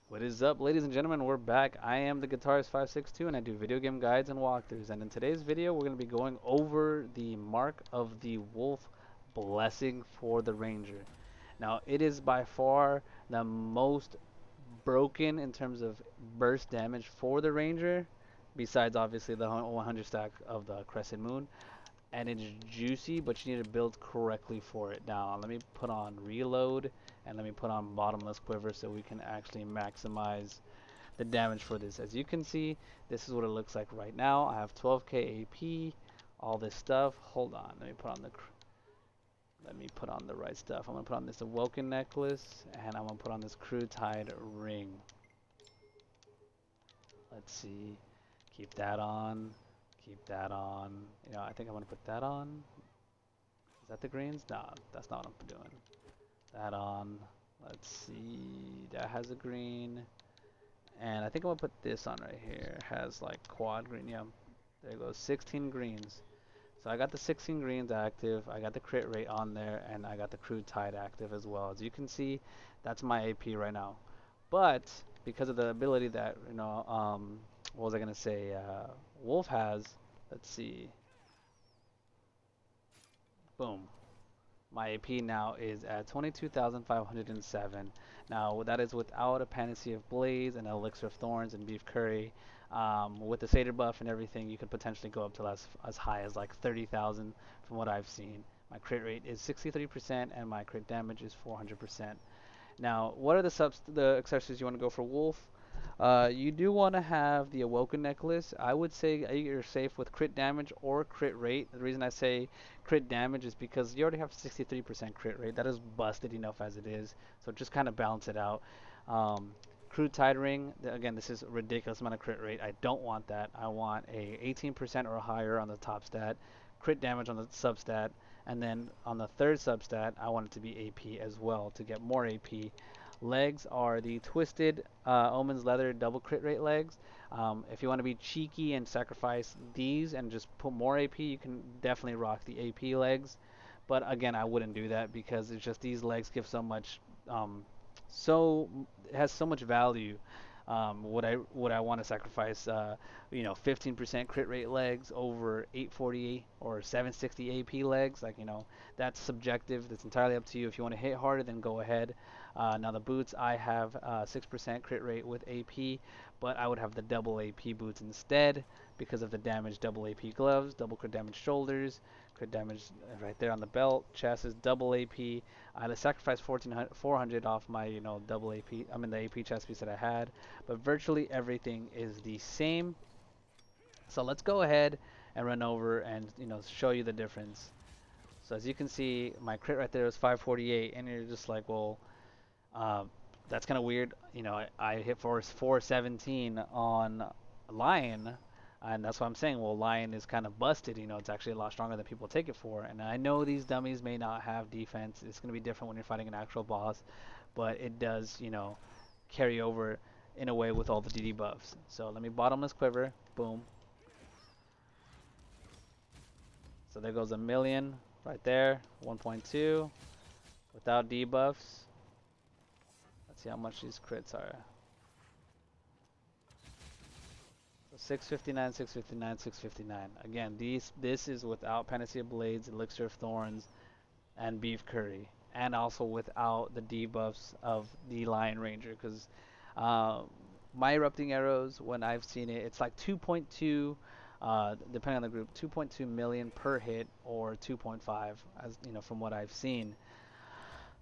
What is up, ladies and gentlemen? We're back. I am the Guitarist 562 and I do video game guides and walkthroughs. And in today's video, we're going to be going over the Mark of the Wolf blessing for the Ranger. Now, it is by far the most broken in terms of burst damage for the Ranger, besides obviously the 100 stack of the Crescent Moon. And it's juicy, but you need to build correctly for it. Now, let me put on reload and let me put on bottomless quiver so we can actually maximize the damage for this. As you can see, this is what it looks like right now. I have 12k AP, all this stuff. Hold on, let me put on the right stuff. I'm gonna put on this awoken necklace and I'm gonna put on this crew tide ring. Let's see. Keep that on. Keep that on. I think I'm gonna put that on. Is that the greens? Nah, that's not what I'm doing. That on. Let's see. That has a green. And I think I'm gonna put this on right here. It has like quad green. Yeah, there goes 16 greens. So I got the 16 greens active. I got the crit rate on there, and I got the crude tide active as well. As you can see, that's my AP right now. But because of the ability that what was I gonna say? Wolf has. Let's see. Boom. My AP now is at 22,507. Now that is without a Panacea of Blaze and Elixir of Thorns and Beef Curry. With the Satyr buff and everything, you could potentially go up to as high as like 30,000 from what I've seen. My crit rate is 63% and my crit damage is 400%. Now, what are the accessories you want to go for Wolf? You do want to have the Awoken Necklace. I would say you're safe with crit damage or crit rate. The reason I say crit damage is because you already have 63% crit rate. That is busted enough as it is. So just kind of balance it out. Crude Tide Ring, again, this is a ridiculous amount of crit rate. I don't want that. I want a 18% or higher on the top stat, crit damage on the substat, and then on the third substat, I want it to be AP as well to get more AP. Legs are the Twisted Omens Leather double crit rate legs. If you want to be cheeky and sacrifice these and just put more AP, you can definitely rock the AP legs. But again, I wouldn't do that because it's just these legs give so much, so it has so much value. Would I want to sacrifice 15% crit rate legs over 840 or 760 AP legs? Like, that's subjective. That's entirely up to you. If you want to hit harder, then go ahead. Now the boots, I have 6% crit rate with AP, but I would have the double AP boots instead because of the damage. Double AP gloves, double crit damage shoulders, crit damage right there on the belt. Chest is double AP. I sacrificed 400 off my double AP. I mean the AP chest piece that I had, but virtually everything is the same. So let's go ahead and run over and show you the difference. So as you can see, my crit right there is 548, and you're just like, well, uh, that's kind of weird. I hit for 417 on Lion, and that's what I'm saying. Well, Lion is kind of busted. It's actually a lot stronger than people take it for. And I know these dummies may not have defense. It's going to be different when you're fighting an actual boss, but it does, carry over in a way with all the DD buffs. So let me bottomless quiver. Boom. So there goes a million right there. 1.2 without debuffs. Let's see how much these crits are. So 659, 659, 659. Again, this is without Panacea Blades, Elixir of Thorns, and Beef Curry, and also without the debuffs of the Lion Ranger. Because uh, my erupting arrows, when I've seen it, it's like 2.2, depending on the group, 2.2 million per hit, or 2.5, as from what I've seen.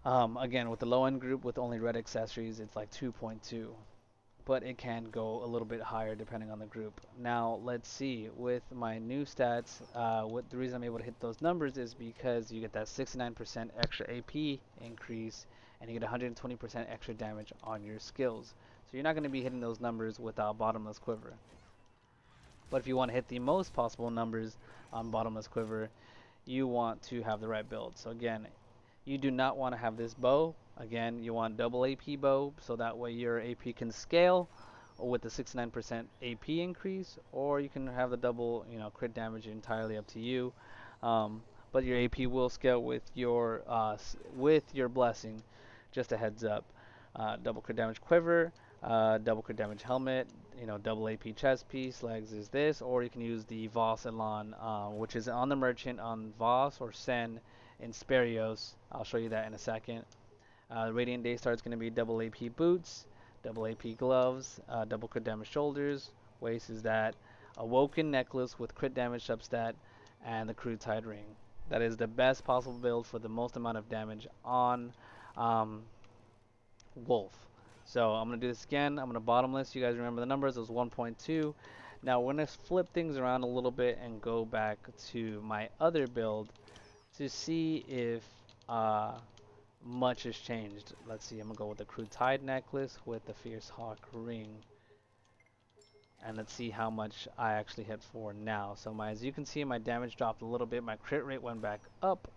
Again, with the low end group with only red accessories, it's like 2.2, but it can go a little bit higher depending on the group. Now, let's see, with my new stats, what the reason I'm able to hit those numbers is because you get that 69% extra AP increase, and you get 120% extra damage on your skills. So you're not going to be hitting those numbers without Bottomless Quiver. But if you want to hit the most possible numbers on Bottomless Quiver, you want to have the right build. So again, you do not want to have this bow. Again, you want double AP bow, so that way your AP can scale with the 69% AP increase, or you can have the double, crit damage, entirely up to you. But your AP will scale with your blessing. Just a heads up. Double crit damage quiver, double crit damage helmet, double AP chest piece, legs is this, or you can use the Voss Elan, which is on the merchant on Voss or Sen in Sperios. I'll show you that in a second. Radiant Daystar is going to be double AP boots, double AP gloves, double crit damage shoulders. Waist is that Awoken necklace with crit damage substat, and the Crude Tide ring. That is the best possible build for the most amount of damage on um, Wolf. So I'm going to do this again. I'm going to bottomless. You guys remember the numbers. It was 1.2. Now we're going to flip things around a little bit and go back to my other build to see if much has changed. Let's see. I'm going to go with the Crude Tide necklace with the Fierce Hawk ring. And let's see how much I actually hit for now. So as you can see, my damage dropped a little bit. My crit rate went back up.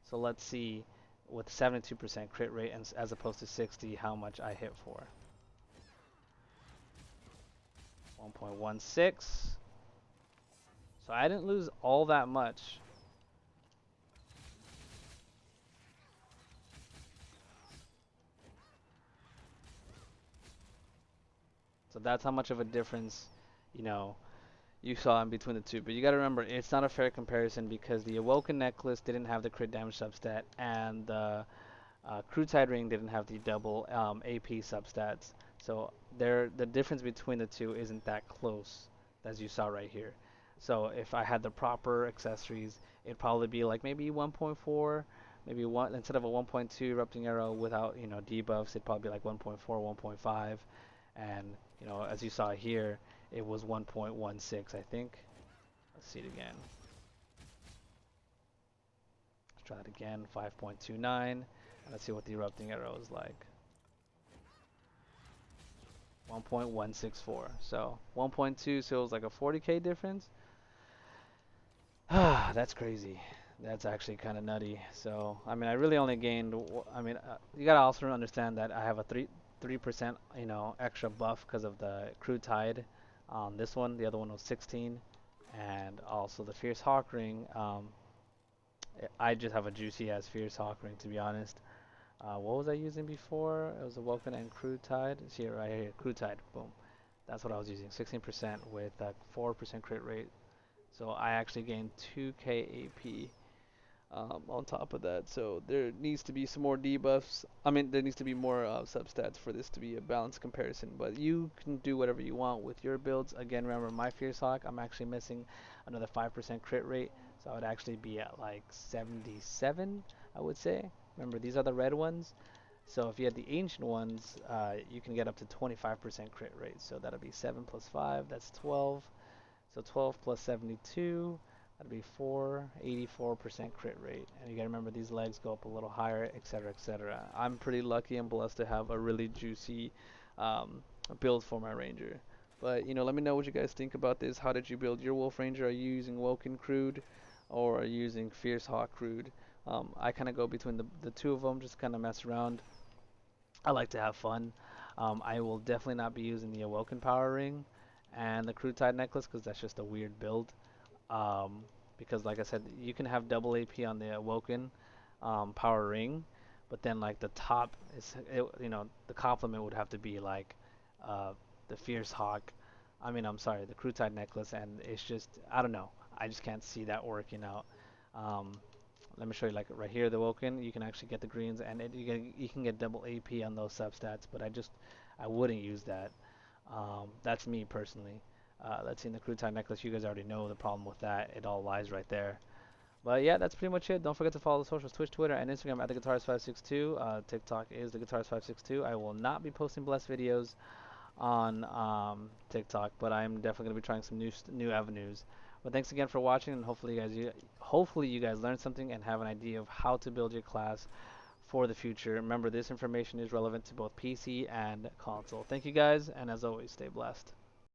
So let's see with 72% crit rate and as opposed to 60 how much I hit for. 1.16. So I didn't lose all that much. So that's how much of a difference, you saw in between the two. But you got to remember, it's not a fair comparison because the Awoken necklace didn't have the crit damage substat, and the Crude Tide ring didn't have the double AP substats. So the difference between the two isn't that close, as you saw right here. So if I had the proper accessories, it'd probably be like maybe 1.4, maybe one instead of a 1.2 erupting arrow without debuffs, it'd probably be like 1.4, 1.5, and as you saw here, it was 1.16, I think. Let's see it again. Let's try it again. 5.29. And let's see what the erupting arrow is like. 1.164. So 1.2, so it was like a 40k difference. That's crazy. That's actually kind of nutty. So I mean, I really only gained. You gotta also understand that I have a 3% extra buff because of the Crude Tide on this one. The other one was 16, and also the Fierce Hawk ring. I just have a juicy ass Fierce Hawk ring, to be honest. What was I using before? It was a Woken and Crude Tide. See it right here, Crude Tide. Boom. That's what I was using. 16% with a 4% crit rate. So I actually gained 2k AP on top of that. So there needs to be some more debuffs. I mean, there needs to be more substats for this to be a balanced comparison. But you can do whatever you want with your builds. Again, remember my Fierce Hawk, I'm actually missing another 5% crit rate. So I would actually be at like 77, I would say. Remember, these are the red ones. So if you had the ancient ones, you can get up to 25% crit rate. So that'll be 7 plus 5, that's 12. So 12 plus 72, that'd be 84% crit rate. And you gotta remember these legs go up a little higher, etc., etc. I'm pretty lucky and blessed to have a really juicy build for my ranger. But let me know what you guys think about this. How did you build your Wolf Ranger? Are you using Woken Crude or are you using Fierce Hawk Crude? I kind of go between the two of them, just kind of mess around. I like to have fun. I will definitely not be using the Awoken Power Ring and the Crude Tide necklace because that's just a weird build. Um, because like I said, you can have double AP on the Awoken Power Ring, but then like the top is, the complement would have to be like uh, the Fierce Hawk. I'm sorry, the Crude Tide necklace, and it's just, I don't know. I just can't see that working out. Um, Let me show you, like right here, the Woken. You can actually get the greens, and you can get double AP on those substats. But I wouldn't use that. That's me personally. Let's see, in the Crude Tide necklace, you guys already know the problem with that. It all lies right there. But yeah, that's pretty much it. Don't forget to follow the socials, Twitch, Twitter, and Instagram at the Guitarist562. TikTok is the Guitarist562. I will not be posting blessed videos on TikTok, but I'm definitely going to be trying some new avenues. But thanks again for watching, and hopefully you guys learned something and have an idea of how to build your class for the future. Remember, this information is relevant to both PC and console. Thank you guys, and as always, stay blessed.